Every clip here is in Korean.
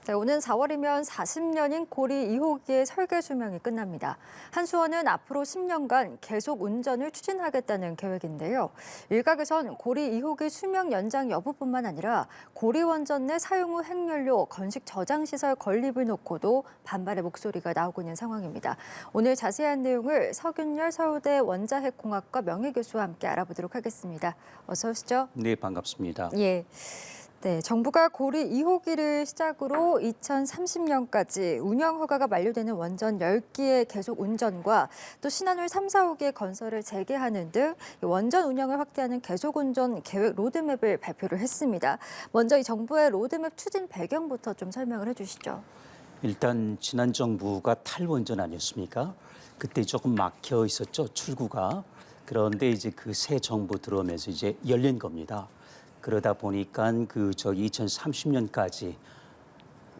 네, 오는 4월이면 40년인 고리 2호기의 설계 수명이 끝납니다. 한수원은 앞으로 10년간 계속 운전을 추진하겠다는 계획인데요. 일각에선 고리 2호기 수명 연장 여부뿐만 아니라 고리 원전 내 사용 후 핵연료 건식 저장 시설 건립을 놓고도 반발의 목소리가 나오고 있는 상황입니다. 오늘 자세한 내용을 서균열 서울대 원자핵공학과 명예교수와 함께 알아보도록 하겠습니다. 어서 오시죠. 네, 반갑습니다. 예. 네, 정부가 고리 2호기를 시작으로 2030년까지 운영 허가가 만료되는 원전 10기의 계속 운전과 또 신한울 3, 4호기의 건설을 재개하는 등 원전 운영을 확대하는 계속 운전 계획 로드맵을 발표를 했습니다. 먼저 이 정부의 로드맵 추진 배경부터 좀 설명을 해주시죠. 일단 지난 정부가 탈원전 아니었습니까? 그때 조금 막혀 있었죠, 출구가. 그런데 이제 그 새 정부 들어오면서 이제 열린 겁니다. 그러다 보니까 2030년까지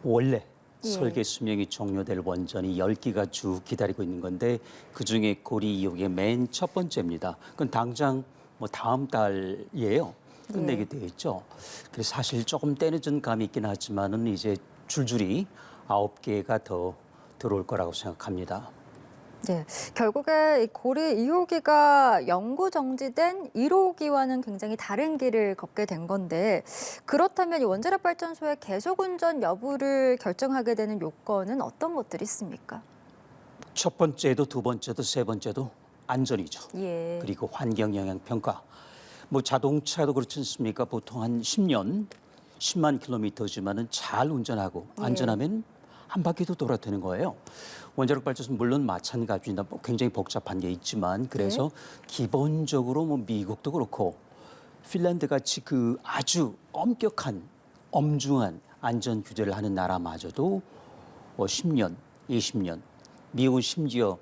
원래 설계 수명이 종료될 원전이 10기가 쭉 기다리고 있는 건데 그중에 고리 2호기의 맨 첫 번째입니다. 그건 당장 뭐 다음 달이에요. 끝내게 되어 있죠. 그래서 사실 조금 때늦은 감이 있긴 하지만은 이제 줄줄이 9개가 더 들어올 거라고 생각합니다. 네, 결국에 이 고리 2호기가 영구 정지된 1호기와는 굉장히 다른 길을 걷게 된 건데 그렇다면 이 원자력 발전소의 계속 운전 여부를 결정하게 되는 요건은 어떤 것들이 있습니까? 첫 번째도 두 번째도 세 번째도 안전이죠. 예. 그리고 환경 영향 평가. 뭐 자동차도 그렇지 않습니까? 보통 한 10년, 10만 킬로미터지만은 잘 운전하고 안전하면 한 바퀴도 돌아야 되는 거예요. 원자력 발전소 물론 마찬가지입니다. 뭐 굉장히 복잡한 게 있지만 그래서 기본적으로 뭐 미국도 그렇고 핀란드 같이 그 아주 엄격한 엄중한 안전 규제를 하는 나라마저도 10년, 20년, 미국은 심지어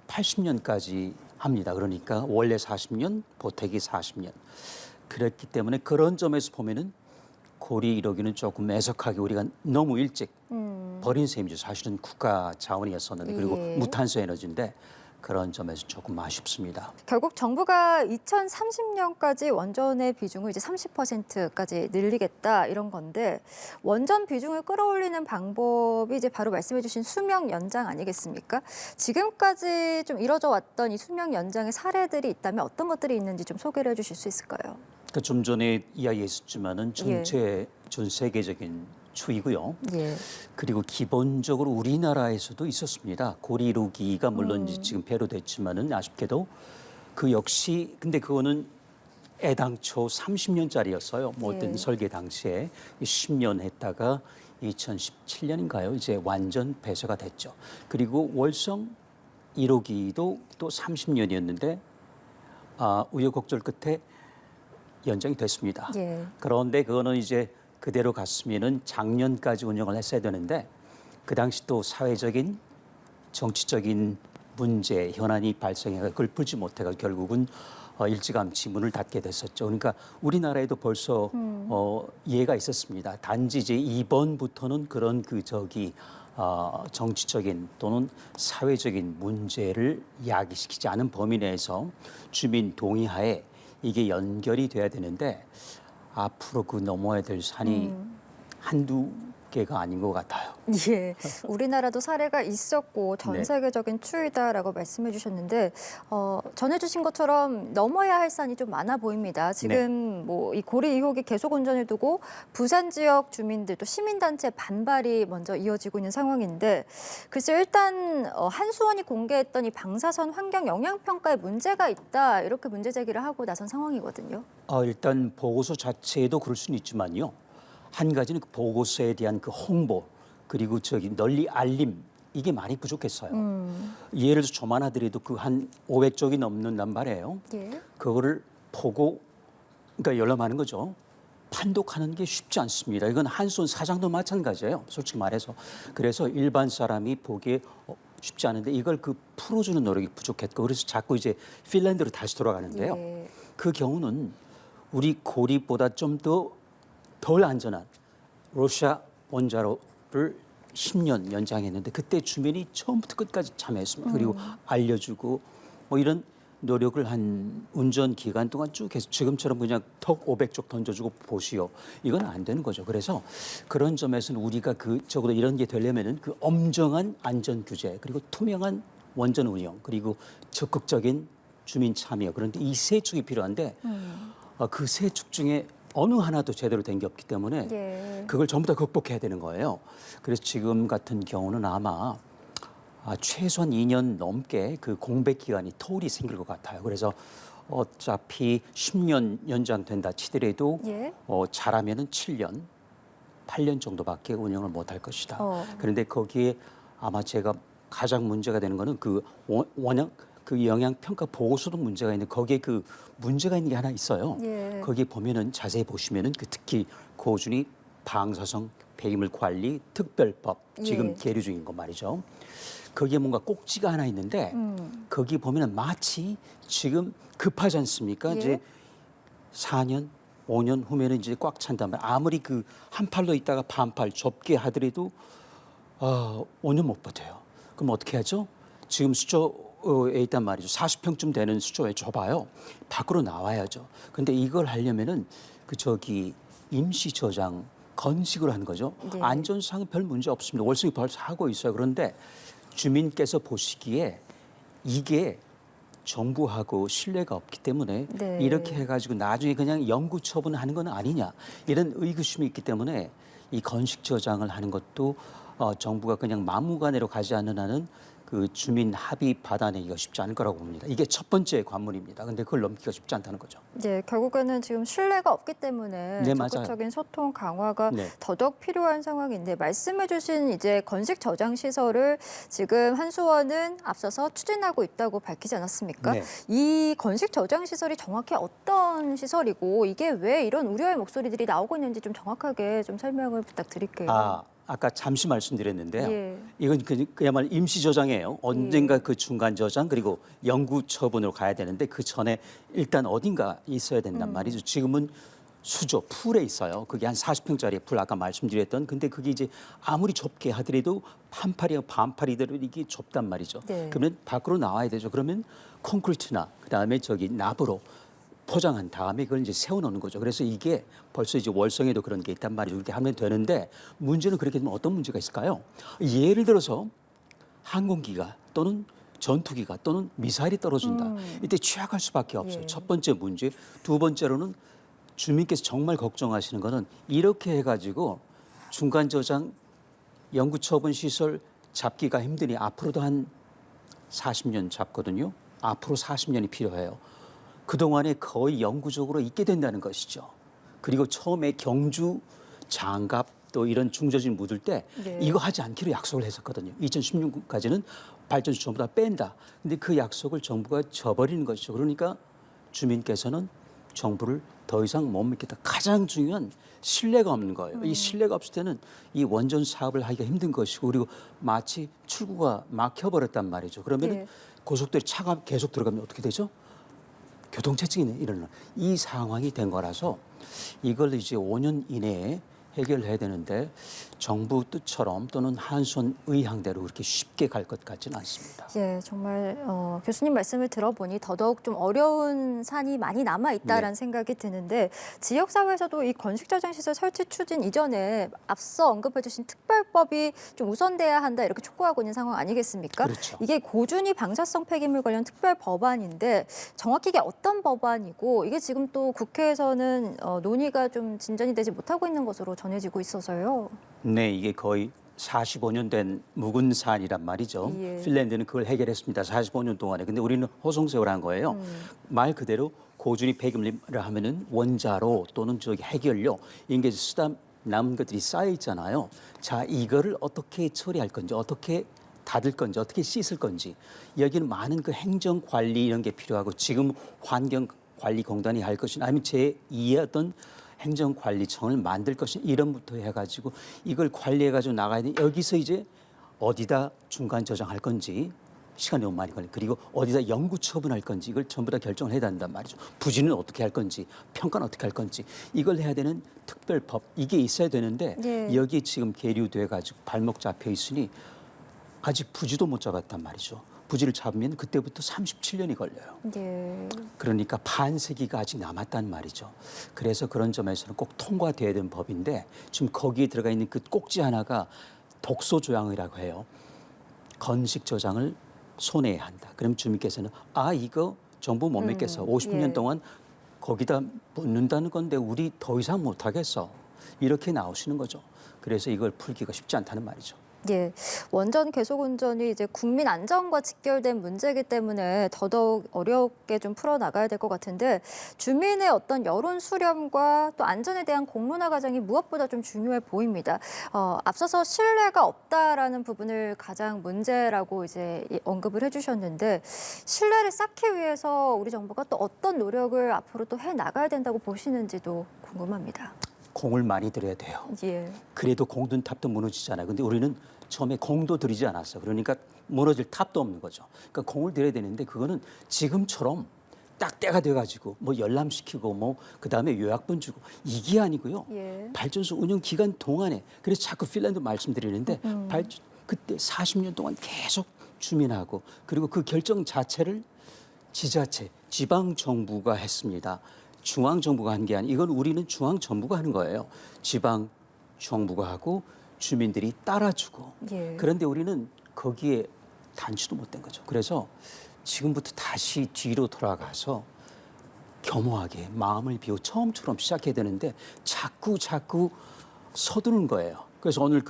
80년까지 합니다. 그러니까 원래 40년, 보태기 40년. 그렇기 때문에 그런 점에서 보면은 고리 1호기는 조금 애석하게 우리가 너무 일찍 버린 셈이죠. 사실은 국가 자원이었었는데 그리고 무탄소 에너지인데 그런 점에서 조금 아쉽습니다. 결국 정부가 2030년까지 원전의 비중을 이제 30%까지 늘리겠다 이런 건데 원전 비중을 끌어올리는 방법이 이제 바로 말씀해주신 수명 연장 아니겠습니까? 지금까지 좀 이뤄져 왔던 이 수명 연장의 사례들이 있다면 어떤 것들이 있는지 좀 소개를 해주실 수 있을까요? 그러니까 좀 전에 이야기했었지만은 전체 전 세계적인 추이고요. 그리고 기본적으로 우리나라에서도 있었습니다. 고리 1호기가 물론 지금 폐로됐지만은 아쉽게도 그 역시 근데 그거는 애당초 30년짜리였어요. 뭐 어떤 설계 당시에 10년 했다가 2017년인가요? 이제 완전 폐쇄가 됐죠. 그리고 월성 1호기도 또 30년이었는데 우여곡절 끝에 연장이 됐습니다. 그런데 그거는 이제 그대로 갔으면은 작년까지 운영을 했어야 되는데 그 당시 또 사회적인 정치적인 문제 현안이 발생해서 그걸 풀지 못해가 결국은 일찌감치 문을 닫게 됐었죠. 그러니까 우리나라에도 벌써 예가 있었습니다. 단지 이제 이번부터는 그런 정치적인 또는 사회적인 문제를 야기시키지 않은 범위 내에서 주민 동의하에 이게 연결이 돼야 되는데 앞으로 그 넘어야 될 산이 한두 개가 아닌 것 같아요. 예, 우리나라도 사례가 있었고 전 세계적인 추이다라고 말씀해 주셨는데 전해주신 것처럼 넘어야 할 산이 좀 많아 보입니다. 지금 뭐 이 고리 2호기 계속 운전을 두고 부산 지역 주민들 또 시민단체 반발이 먼저 이어지고 있는 상황인데 글쎄 일단 한수원이 공개했던 이 방사선 환경 영향 평가에 문제가 있다 이렇게 문제 제기를 하고 나선 상황이거든요. 일단 보고서 자체에도 그럴 수는 있지만요. 한 가지는 그 보고서에 대한 그 홍보 그리고 널리 알림 이게 많이 부족했어요. 예를 들어서 저만 하더라도 그 한 500쪽이 넘는단 말이에요. 그거를 보고 그러니까 열람하는 거죠. 판독하는 게 쉽지 않습니다. 이건 한수원 사장도 마찬가지예요. 솔직히 말해서. 그래서 일반 사람이 보기에 쉽지 않은데 이걸 풀어주는 노력이 부족했고 그래서 자꾸 이제 핀란드로 다시 돌아가는데요. 그 경우는 우리 고리보다 좀 덜 안전한 러시아 원자로를 10년 연장했는데 그때 주민이 처음부터 끝까지 참여했습니다. 그리고 알려주고 뭐 이런 노력을 한 운전 기간 동안 쭉 해서 지금처럼 그냥 턱 500쪽 던져주고 보시오. 이건 안 되는 거죠. 그래서 그런 점에서는 우리가 적어도 이런 게 되려면은 그 엄정한 안전 규제 그리고 투명한 원전 운영 그리고 적극적인 주민 참여 그런데 이 세 축이 필요한데 그 세 축 중에 어느 하나도 제대로 된 게 없기 때문에 예. 그걸 전부 다 극복해야 되는 거예요. 그래서 지금 같은 경우는 아마 최소한 2년 넘게 그 공백 기간이 터울이 생길 것 같아요. 그래서 어차피 10년 연장된다 치더라도 예. 잘하면은 7년, 8년 정도밖에 운영을 못할 것이다. 어. 그런데 거기에 아마 제가 가장 문제가 되는 거는 그 원형 그 영향 평가 보고서도 문제가 있는데 거기에 그 문제가 있는 게 하나 있어요. 예. 거기 보면은 자세히 보시면은 그 특히 고준위 방사성 폐기물 관리 특별법 지금 예. 계류 중인 거 말이죠. 거기에 뭔가 꼭지가 하나 있는데 거기 보면은 마치 지금 급하지 않습니까? 예. 이제 4년, 5년 후면은 이제 꽉 찬단 말이에요. 아무리 그 한 팔로 있다가 반팔 좁게 하더라도 5년 못 버텨요. 그럼 어떻게 하죠? 지금 수조에 있단 말이죠. 40평쯤 되는 수조에 좁아요. 밖으로 나와야죠. 근데 이걸 하려면은 임시 저장 건식으로 하는 거죠. 네. 안전상 별 문제 없습니다. 월성이 벌써 하고 있어요. 그런데 주민께서 보시기에 이게 정부하고 신뢰가 없기 때문에 네. 이렇게 해가지고 나중에 그냥 영구 처분하는 건 아니냐 이런 의구심이 있기 때문에 이 건식 저장을 하는 것도 정부가 그냥 막무가내로 가지 않는 한은 그 주민 합의 받아내기가 쉽지 않을 거라고 봅니다. 이게 첫 번째 관문입니다. 근데 그걸 넘기가 쉽지 않다는 거죠. 네, 결국에는 지금 신뢰가 없기 때문에 네, 맞아요. 적극적인 소통 강화가 네. 더더욱 필요한 상황인데 말씀해주신 이제 건식 저장 시설을 지금 한수원은 앞서서 추진하고 있다고 밝히지 않았습니까? 네. 이 건식 저장 시설이 정확히 어떤 시설이고 이게 왜 이런 우려의 목소리들이 나오고 있는지 좀 정확하게 좀 설명을 부탁드릴게요. 아까 잠시 말씀드렸는데요. 예. 이건 그야말로 임시 저장이에요. 언젠가 그 중간 저장 그리고 영구 처분으로 가야 되는데 그 전에 일단 어딘가 있어야 된단 말이죠. 지금은 수조, 풀에 있어요. 그게 한 40평짜리 풀 아까 말씀드렸던 근데 그게 이제 아무리 좁게 하더라도 한팔이와 반팔이대로 이게 좁단 말이죠. 네. 그러면 밖으로 나와야 되죠. 그러면 콘크리트나 그다음에 납으로 포장한 다음에 그걸 이제 세워놓는 거죠. 그래서 이게 벌써 이제 월성에도 그런 게 있단 말이죠. 이렇게 하면 되는데 문제는 그렇게 되면 어떤 문제가 있을까요? 예를 들어서 항공기가 또는 전투기가 또는 미사일이 떨어진다. 이때 취약할 수밖에 없어요. 예. 첫 번째 문제. 두 번째로는 주민께서 정말 걱정하시는 거는 이렇게 해가지고 중간 저장 영구 처분 시설 잡기가 힘드니 앞으로도 한 40년 잡거든요. 앞으로 40년이 필요해요. 그동안에 거의 영구적으로 있게 된다는 것이죠. 그리고 처음에 경주, 장갑 또 이런 중저진 묻을 때 네. 이거 하지 않기로 약속을 했었거든요. 2016년까지는 발전소 전부 다 뺀다. 근데 그 약속을 정부가 저버리는 것이죠. 그러니까 주민께서는 정부를 더 이상 못 믿겠다. 가장 중요한 신뢰가 없는 거예요. 이 신뢰가 없을 때는 이 원전 사업을 하기가 힘든 것이고 그리고 마치 출구가 막혀버렸단 말이죠. 그러면 네. 고속도로에 차가 계속 들어가면 어떻게 되죠? 교통체증이 일어나는 이 상황이 된 거라서 이걸 이제 5년 이내에 해결해야 되는데 정부 뜻처럼 또는 한수원 의향대로 그렇게 쉽게 갈 것 같지는 않습니다. 예, 정말 교수님 말씀을 들어보니 더더욱 좀 어려운 산이 많이 남아 있다라는 네. 생각이 드는데 지역 사회에서도 이 건식 저장 시설 설치 추진 이전에 앞서 언급해주신 특별법이 좀 우선돼야 한다 이렇게 촉구하고 있는 상황 아니겠습니까? 그렇죠. 이게 고준위 방사성 폐기물 관련 특별 법안인데 정확히 이게 어떤 법안이고 이게 지금 또 국회에서는 논의가 좀 진전이 되지 못하고 있는 것으로 전해지고 있어서요. 네, 이게 거의 45년 된 묵은 사안이란 말이죠. 예. 핀란드는 그걸 해결했습니다. 45년 동안에. 근데 우리는 호송세월 한 거예요. 말 그대로 고준위 폐기물을 하면은 원자로 또는 해결료 이게 쓰다 남은 것들이 쌓여 있잖아요. 자, 이거를 어떻게 처리할 건지, 어떻게 닫을 건지, 어떻게 씻을 건지 여기는 많은 그 행정 관리 이런 게 필요하고 지금 환경관리공단이 할 것이나 아니면 제2의 어떤 행정관리청을 만들 것이 이런부터 해가지고 이걸 관리해가지고 나가야 돼. 여기서 이제 어디다 중간 저장할 건지 시간이 너무 많이 걸려. 그리고 어디다 영구 처분할 건지 이걸 전부 다 결정을 해야 된단 말이죠. 부지는 어떻게 할 건지 평가는 어떻게 할 건지 이걸 해야 되는 특별법 이게 있어야 되는데 네. 여기 지금 계류돼가지고 발목 잡혀 있으니 아직 부지도 못 잡았단 말이죠. 부지를 잡으면 그때부터 37년이 걸려요. 예. 그러니까 반세기가 아직 남았단 말이죠. 그래서 그런 점에서는 꼭 통과돼야 되는 법인데 지금 거기에 들어가 있는 그 꼭지 하나가 독소 조항이라고 해요. 건식 저장을 손해야 한다. 그럼 주민께서는 이거 정부 못 믿겠어. 50년 예. 동안 거기다 묻는다는 건데 우리 더 이상 못 하겠어. 이렇게 나오시는 거죠. 그래서 이걸 풀기가 쉽지 않다는 말이죠. 예, 원전 계속 운전이 이제 국민 안전과 직결된 문제이기 때문에 더더욱 어렵게 좀 풀어나가야 될 것 같은데 주민의 어떤 여론 수렴과 또 안전에 대한 공론화 과정이 무엇보다 좀 중요해 보입니다. 앞서서 신뢰가 없다라는 부분을 가장 문제라고 이제 언급을 해주셨는데 신뢰를 쌓기 위해서 우리 정부가 또 어떤 노력을 앞으로 또 해 나가야 된다고 보시는지도 궁금합니다. 공을 많이 들여야 돼요. 예. 그래도 공든 탑도 무너지잖아요. 근데 우리는 처음에 공도 들이지 않았어. 그러니까 무너질 탑도 없는 거죠. 그러니까 공을 들여야 되는데 그거는 지금처럼 딱 때가 돼가지고 뭐 열람시키고 뭐 그다음에 요약본 주고 이게 아니고요. 예. 발전소 운영 기간 동안에 그래서 자꾸 핀란드 말씀드리는데 그때 40년 동안 계속 주민하고 그리고 그 결정 자체를 지자체, 지방 정부가 했습니다. 중앙 정부가 한 게 아니고 이건 우리는 중앙 정부가 하는 거예요. 지방 정부가 하고 주민들이 따라주고. 예. 그런데 우리는 거기에 단추도 못 댄 거죠. 그래서 지금부터 다시 뒤로 돌아가서 겸허하게 마음을 비우고 처음처럼 시작해야 되는데 자꾸 서두르는 거예요. 그래서 오늘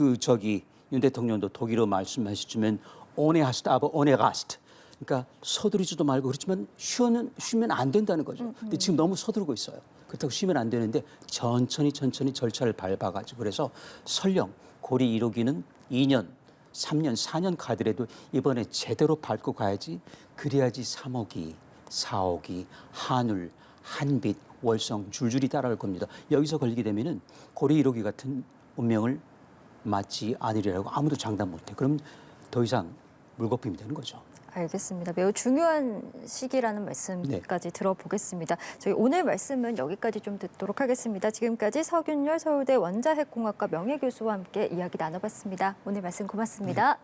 윤 대통령도 독일어 말씀하시면 ohne Hast, aber ohne Rast. 그러니까 서두르지도 말고 그렇지만 쉬면 안 된다는 거죠. 근데 지금 너무 서두르고 있어요. 그렇다고 쉬면 안 되는데 천천히 절차를 밟아가지고 그래서 설령 고리 1호기는 2년, 3년, 4년 가더라도 이번에 제대로 밟고 가야지 그래야지 3호기, 4호기, 한울, 한빛, 월성 줄줄이 따라갈 겁니다. 여기서 걸리게 되면은 고리 1호기 같은 운명을 맞지 않으리라고 아무도 장담 못해. 그럼 더 이상 물거품이 되는 거죠. 알겠습니다. 매우 중요한 시기라는 말씀까지 들어보겠습니다. 저희 오늘 말씀은 여기까지 좀 듣도록 하겠습니다. 지금까지 서균열 서울대 원자핵공학과 명예교수와 함께 이야기 나눠봤습니다. 오늘 말씀 고맙습니다.